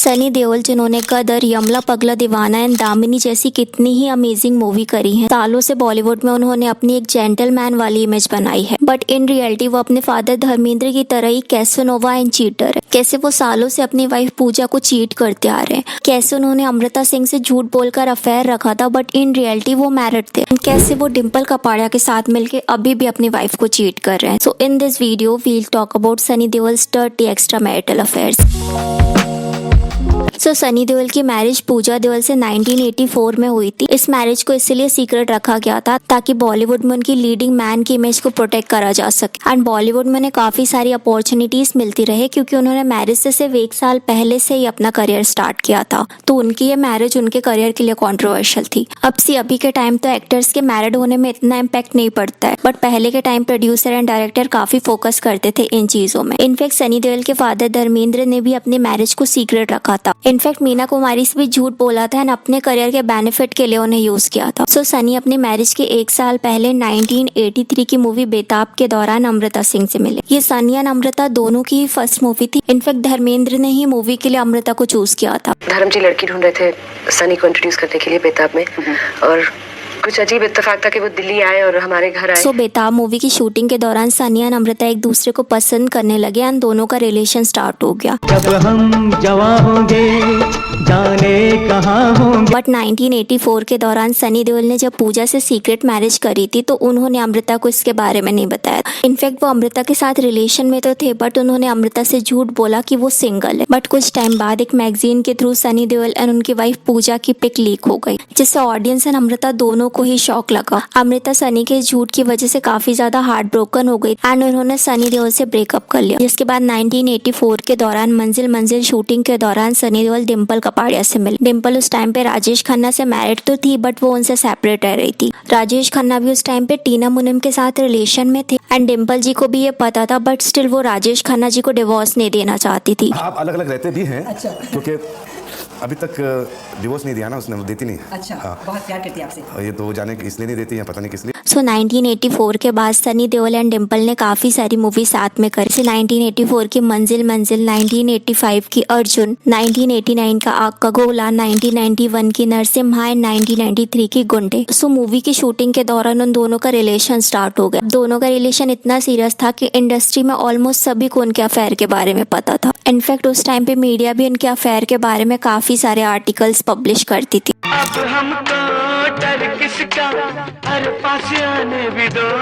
सनी देओल जिन्होंने कदर, यमला पगला दीवाना एंड दामिनी जैसी कितनी ही अमेजिंग मूवी करी है। सालों से बॉलीवुड में उन्होंने अपनी एक जेंटलमैन वाली इमेज बनाई है, बट इन रियलिटी वो अपने फादर धर्मेंद्र की तरह ही कैसेनोवा एंड चीटर है। कैसे वो सालों से अपनी वाइफ पूजा को चीट करते आ रहे हैं, कैसे उन्होंने अमृता सिंह से झूठ बोलकर अफेयर रखा था बट इन रियलिटी वो मैरिड थे, कैसे वो डिम्पल कपाड़िया के साथ मिलकर अभी भी अपनी वाइफ को चीट कर रहे हैं। So in this video we'll talk about Sunny Deol's dirty extra marital affairs. Sunny Deol की मैरिज पूजा देओल से 1984 में हुई थी। इस मैरिज को इसलिए सीक्रेट रखा गया था ताकि बॉलीवुड में उनकी लीडिंग मैन की इमेज को प्रोटेक्ट करा जा सके एंड बॉलीवुड में उन्हें काफी सारी अपॉर्चुनिटीज मिलती रहे क्योंकि उन्होंने मैरिज से सिर्फ 1 साल पहले से ही अपना करियर स्टार्ट किया था। तो उनकी ये मैरिज उनके करियर के लिए कॉन्ट्रोवर्शियल थी। अभी के टाइम तो एक्टर्स के मैरिड होने में इतना इम्पैक्ट नहीं पड़ता है, बट पहले के टाइम प्रोड्यूसर एंड डायरेक्टर काफी फोकस करते थे इन चीजों में। इनफैक्ट सनी देओल के फादर धर्मेंद्र ने भी अपनी मैरिज को सीक्रेट रखा था। इनफैक्ट मीना कुमारी से भी झूठ बोला था एंड अपने करियर के बेनिफिट के लिए उन्हें यूज किया था। सनी अपनी मैरिज के 1 साल पहले 1983 की मूवी बेताब के दौरान अमृता सिंह से मिले। ये सनी एंड अमृता दोनों की ही फर्स्ट मूवी थी। इनफैक्ट धर्मेंद्र ने ही मूवी के लिए अमृता को चूज किया था। धर्म जी लड़की ढूंढ रहे थे सनी को इंट्रोड्यूस करने के लिए बेताब में, और कुछ अजीब इत्तेफाक था कि वो दिल्ली आए और हमारे घर आए। बेताब मूवी की शूटिंग के दौरान सनी और अमृता एक दूसरे को पसंद करने लगे एंड दोनों का रिलेशन स्टार्ट हो गया। जब हम जवां होंगे जाने कहां होंगे। बट 1984 के दौरान सनी देओल ने जब पूजा से सीक्रेट मैरिज करी थी तो उन्होंने अमृता को इसके बारे में नहीं बताया। इनफैक्ट वो अमृता के साथ रिलेशन में तो थे बट उन्होंने अमृता से झूठ बोला कि वो सिंगल है। बट कुछ टाइम बाद एक मैगजीन के थ्रू सनी देओल एंड उनकी वाइफ पूजा की पिक लीक हो गई, जिससे ऑडियंस एंड अमृता दोनों को ही शॉक लगा। अमृता सनी के झूठ की वजह से काफी ज्यादा हार्ट ब्रोकन हो गई एंड उन्होंने सनी देओल से ब्रेकअप कर लिया। जिसके बाद 1984 के दौरान मंजिल मंजिल शूटिंग के दौरान सनी देओल डिम्पल कपाड़िया से मिले। डिम्पल उस टाइम पे राजेश खन्ना से मैरिड तो थी बट वो उनसे सेपरेट रह रही थी। राजेश खन्ना भी उस टाइम पे टीना मुनिम के साथ रिलेशन में थे एंड डिम्पल जी को भी ये पता था बट स्टिल वो राजेश खन्ना जी को डिवोर्स नहीं देना चाहती थी। आप अलग अलग रहते भी हैं। अच्छा। क्योंकि अभी तक डिवोर्स नहीं दिया ना उसने, देती नहीं। अच्छा। हाँ। बहुत प्यार करती है आपसे। और ये तो जाने इसलिए नहीं देती है, पता नहीं किस लिए। 1984 के बाद सनी देओल एंड डिम्पल ने काफी सारी मूवी साथ में करी। 1984 की मंजिल मंजिल, 1985 की अर्जुन, 1989 का आग का गोला, 1991 की नरसिम्हा एंड 1993 की गुंडे। मूवी की शूटिंग के दौरान उन दोनों का रिलेशन स्टार्ट हो गया। दोनों का रिलेशन इतना सीरियस था कि इंडस्ट्री में ऑलमोस्ट सभी को उनके अफेयर के बारे में पता था। इनफैक्ट उस टाइम पे मीडिया भी उनके अफेयर के बारे में काफी सारे आर्टिकल्स पब्लिश करती थी।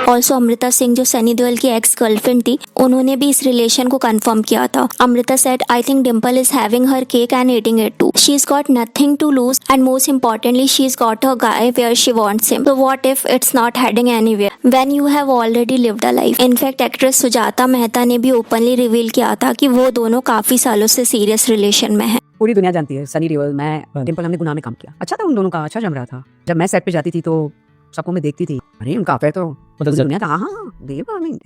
ऑल्सो अमृता सिंह जो सनी देओल की एक्स गर्लफ्रेंड थी, उन्होंने भी इस रिलेशन को कंफर्म किया था। Amrita said, I think Dimple is having her cake and eating it too. She is got nothing to lose and most importantly she is got a guy where she wants him. So what if it's not heading anywhere when you have already lived a life. In fact actress Sujata Mehta ने भी openly reveal किया था कि वो दोनों काफी सालों से सीरियस रिलेशन में है। पूरी दुनिया जानती है सनी देओल, मैं डिम्पल, हमने गुनाह में काम किया। अच्छा था उन दोनों का, अच्छा जम रहा था। जब मैं सेट पे जाती थी तो सबको मैं देखती थी, अरे उनका अफेयर तो मतलब दुनिया का, हाँ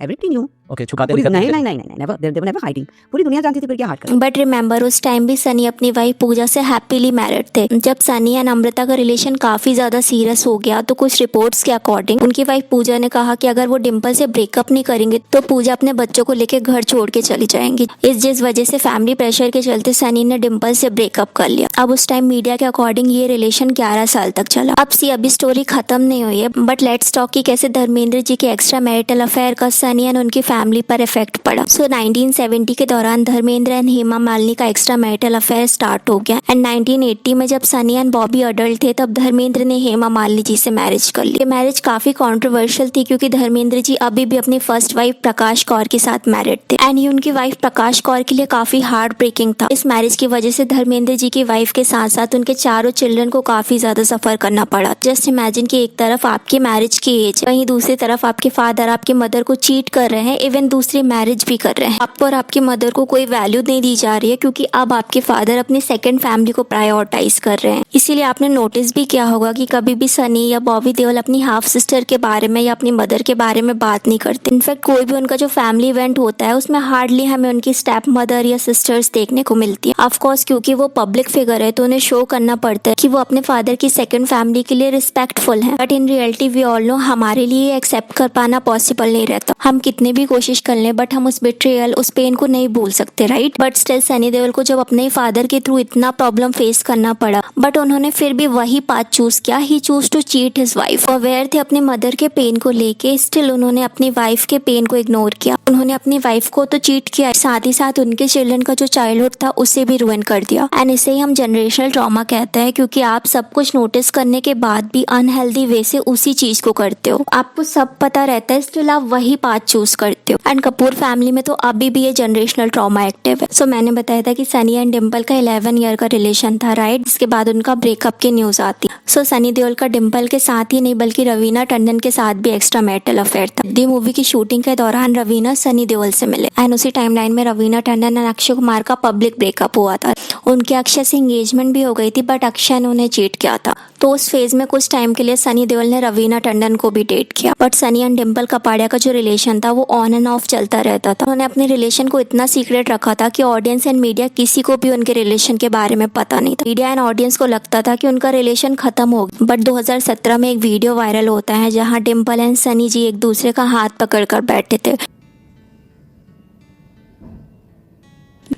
एवरीथिंग न्यू। ओके, छुपाते नहीं never, they were never hiding. पूरी दुनिया जानती थी फिर क्या हाइड कर। बट रिमेंबर उस टाइम भी सनी अपनी वाइफ पूजा से हैप्पीली मैरिड थे। जब सनी एंड अमृता का रिलेशन काफी ज्यादा सीरियस हो गया तो कुछ रिपोर्ट्स के अकॉर्डिंग उनकी वाइफ पूजा ने कहा कि अगर वो डिम्पल से ब्रेकअप नहीं करेंगे तो पूजा अपने बच्चों को लेकर घर छोड़ के चली जाएंगी। जिस वजह से फैमिली प्रेशर के चलते सनी ने डिम्पल से ब्रेकअप कर लिया। अब उस टाइम मीडिया के अकॉर्डिंग ये रिलेशन 11 साल तक चला। अभी स्टोरी खत्म नहीं हुई है बट लेट्स टॉक की कैसे धर्मेंद्र जी के एक्स्ट्रा मैरिटल अफेयर का सनी एंड उनकी फैमिली पर इफेक्ट पड़ा। 1970 के दौरान धर्मेंद्र एंड हेमा मालिनी का एक्स्ट्रा मैरिटल अफेयर स्टार्ट हो गया एंड 1980 में जब सनी एंड बॉबी अडल्ट थे तब धर्मेंद्र ने हेमा मालिनी जी से मैरिज कर ली। ये मैरिज काफी कंट्रोवर्शियल थी क्योंकि धर्मेंद्र जी अभी भी अपनी फर्स्ट वाइफ प्रकाश कौर के साथ मैरिड थे एंड ये उनकी वाइफ प्रकाश कौर के लिए काफी हार्ट ब्रेकिंग था। इस मैरिज की वजह से धर्मेंद्र जी की वाइफ के साथ साथ उनके चारों चिल्ड्रन को काफी ज्यादा सफर करना पड़ा। जस्ट इमेजिन कि एक तरफ आपकी मैरिज की एज, वहीं दूसरी तरफ आपके फादर आपकी मदर को चीट कर रहे हैं, इवन दूसरी मैरिज भी कर रहे हैं। आपको और आपकी मदर को कोई वैल्यू नहीं दी जा रही है क्योंकि अब आपके फादर अपनी सेकंड फैमिली को प्रायोरिटाइज कर रहे हैं। इसीलिए आपने नोटिस भी किया होगा कि कभी भी सनी या बॉबी देओल अपनी हाफ सिस्टर के बारे में या अपनी मदर के बारे में बात नहीं करते। इनफैक्ट कोई भी उनका जो फैमिली इवेंट होता है उसमें हार्डली हमें उनकी स्टेप मदर या सिस्टर्स देखने को मिलती है। ऑफकोर्स क्योंकि वो पब्लिक फिगर है तो उन्हें शो करना पड़ता है कि वो अपने फादर की सेकंड फैमिली के लिए रिस्पेक्टफुल है। But in reality we all know हमारे लिए एक्सेप्ट एक्सेप्ट कर पाना पॉसिबल नहीं रहता। हम कितने भी कोशिश कर लें बट हम उस बिट्रियल, उस पेन को नहीं भूल सकते, right. But still Sunny Deol को जब अपने फादर के थ्रू इतना प्रॉब्लम फेस करना पड़ा, बट उन्होंने फिर भी वही पाथ चूज किया। He choose to cheat his wife. Aware थे अपने मदर के पेन को लेके, स्टिल उन्होंने अपनी वाइफ के पेन को इग्नोर किया। उन्होंने अपनी वाइफ को तो चीट किया, साथ ही साथ उनके चिल्ड्रन का जो चाइल्डहुड था उसे भी रुइन कर दिया। एंड इसे ही हम जनरेशनल ट्रॉमा कहते हैं, क्योंकि आप सब कुछ नोटिस करने के बाद भी अनहेल्दी वे से उसी चीज को करते हो। आपको सब पता रहता है, स्टिल आप वही पाथ चूज करते हो। एंड कपूर फैमिली में तो अभी भी ये जनरेशनल ट्रॉमा एक्टिव है। सो मैंने बताया था कि सनी एंड डिम्पल का 11 ईयर का रिलेशन था, राइट। इसके बाद उनका ब्रेकअप की न्यूज आती। सो सनी देओल का डिम्पल के साथ ही नहीं बल्कि रवीना टंडन के साथ भी एक्स्ट्रा मैरिटल अफेयर था। दी मूवी की शूटिंग के दौरान रवीना सनी देओल से मिले एंड उसी टाइमलाइन में रवीना टंडन और अक्षय कुमार का पब्लिक ब्रेकअप हुआ था। उनके अक्षय से एंगेजमेंट भी हो गई थी, बट अक्षय ने उन्हें चीट किया था। तो उस फेज में कुछ टाइम के लिए सनी देओल ने रवीना टंडन को भी डेट किया। बट सनी एंड डिम्पल कपाड़िया का जो रिलेशन था वो ऑन एंड ऑफ चलता रहता था। उन्होंने अपने रिलेशन को इतना सीक्रेट रखा था कि ऑडियंस एंड मीडिया किसी को भी उनके रिलेशन के बारे में पता नहीं था। मीडिया एंड ऑडियंस को लगता था कि उनका रिलेशन खत्म हो गया। बट 2017 में एक वीडियो वायरल होता है जहाँ डिम्पल एंड सनी जी एक दूसरे का हाथ पकड़ कर बैठे थे।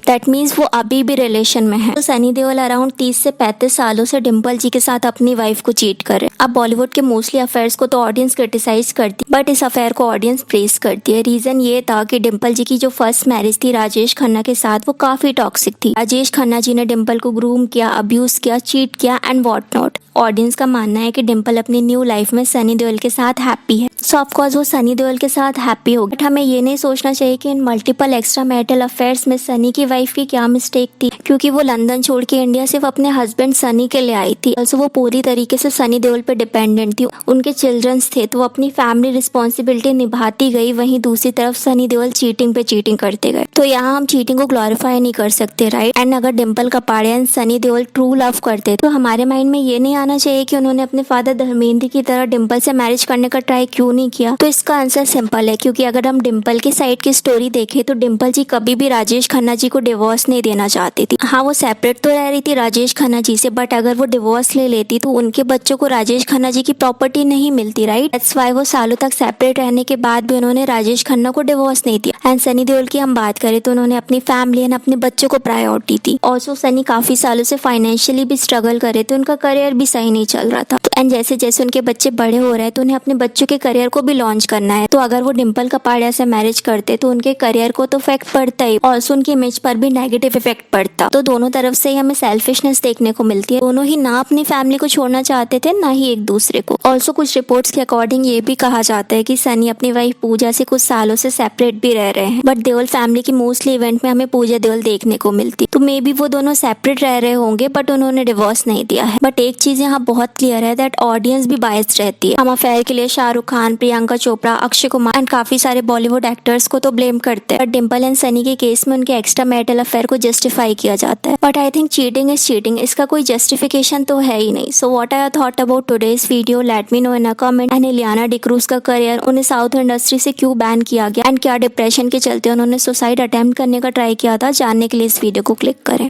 दैट मीन्स वो अभी भी रिलेशन में है। तो सनी देओल अराउंड 30 से 35 सालों से डिम्पल जी के साथ अपनी वाइफ को चीट कर रहे हैं। अब बॉलीवुड के मोस्टली अफेयर्स को तो ऑडियंस क्रिटिसाइज करती, बट इस अफेयर को ऑडियंस प्रेज करती है। रीजन ये था कि डिम्पल जी की जो फर्स्ट मैरिज थी राजेश खन्ना के साथ, वो काफी टॉक्सिक थी। राजेश खन्ना जी ने डिम्पल को ग्रूम किया, अब्यूज किया, चीट किया एंड व्हाट नॉट। ऑडियंस का मानना है कि डिम्पल अपनी न्यू लाइफ में सनी देओल के साथ हैप्पी है। सो ऑफकोर्स वो सनी देओल के साथ हैप्पी होगी, बट हमें ये नहीं सोचना चाहिए कि इन मल्टीपल एक्स्ट्रा मैरिटल अफेयर्स में सनी की वाइफ की क्या मिस्टेक थी, क्योंकि वो लंदन छोड़ के इंडिया सिर्फ अपने हस्बैंड सनी के लिए आई थी। also वो पूरी तरीके से सनी देओल पे डिपेंडेंट थी। उनके चिल्ड्रंस थे तो वो अपनी फैमिली रिस्पॉन्सिबिलिटी निभाती गई, वहीं दूसरी तरफ सनी देओल चीटिंग पे चीटिंग करते गए। तो यहाँ हम चीटिंग को ग्लोरीफाई नहीं कर सकते, राइट। एंड अगर Dimple Kapadia and Sunny Deol true love करते तो हमारे माइंड में ये नहीं आना चाहिए कि उन्होंने अपने फादर धर्मेंद्र की तरह डिम्पल से मैरिज करने का ट्राई क्यों नहीं किया। तो इसका आंसर सिंपल है, क्योंकि अगर हम डिम्पल की साइड की स्टोरी देखें तो डिम्पल जी कभी भी राजेश खन्ना जी को डिवोर्स नहीं देना चाहती थी। हाँ, वो सेपरेट तो रह रही थी राजेश खन्ना जी से, बट अगर वो डिवोर्स ले लेती तो उनके बच्चों को राजेश खन्ना जी की प्रॉपर्टी नहीं मिलती, राइट। दैट्स व्हाई वो सालों तक सेपरेट रहने के बाद भी उन्होंने राजेश खन्ना को डिवोर्स नहीं दिया। एंड सनी देओल की हम बात करें तो उन्होंने अपनी फैमिली एंड अपने बच्चों को प्रायोरिटी थी। ऑल्सो सनी काफी सालों से फाइनेंशियली भी स्ट्रगल कर रहे थे, उनका करियर भी सही नहीं चल रहा था। एंड जैसे जैसे उनके बच्चे बड़े हो रहे हैं तो उन्हें अपने बच्चों के करियर को भी लॉन्च करना है। तो अगर वो डिम्पल कपाड़िया से मैरिज करते तो उनके करियर को तो इफेक्ट पड़ता ही, ऑल्सो उनकी इमेज पर भी नेगेटिव इफेक्ट पड़ता। तो दोनों तरफ से ही हमें सेल्फिशनेस देखने को मिलती है। दोनों ही ना अपनी फैमिली को छोड़ना चाहते थे, ना ही एक दूसरे को। ऑल्सो कुछ रिपोर्ट्स के अकॉर्डिंग ये भी कहा जाता है कि सनी अपनी वाइफ पूजा से कुछ सालों से सेपरेट भी रह रहे हैं, बट देओल फैमिली की मोस्टली इवेंट में हमें पूजा देओल देखने को मिलती। तो मे बी वो दोनों सेपरेट रह रहे होंगे, बट उन्होंने डिवोर्स नहीं दिया है। बट एक चीज यहाँ बहुत क्लियर है, दैट ऑडियंस भी बायस्ड रहती है। हम अफेयर के लिए शाहरुख खान, प्रियंका चोपड़ा, अक्षय कुमार एंड काफी सारे बॉलीवुड एक्टर्स को तो ब्लेम करते हैं, बट डिम्पल एंड सनी के केस में उनके एक्स्ट्रा मैरिटल अफेयर को जस्टिफाई किया जाता है। But I think cheating is cheating, इसका कोई जस्टिफिकेशन तो है ही नहीं। So what I thought about today's video, let me know in a comment. And Ileana D'Cruz का करियर उन्हें साउथ इंडस्ट्री से क्यों बैन किया गया एंड क्या डिप्रेशन के चलते उन्होंने सुसाइड अटेम्प्ट करने का ट्राई किया था, जानने के लिए इस वीडियो को क्लिक करें।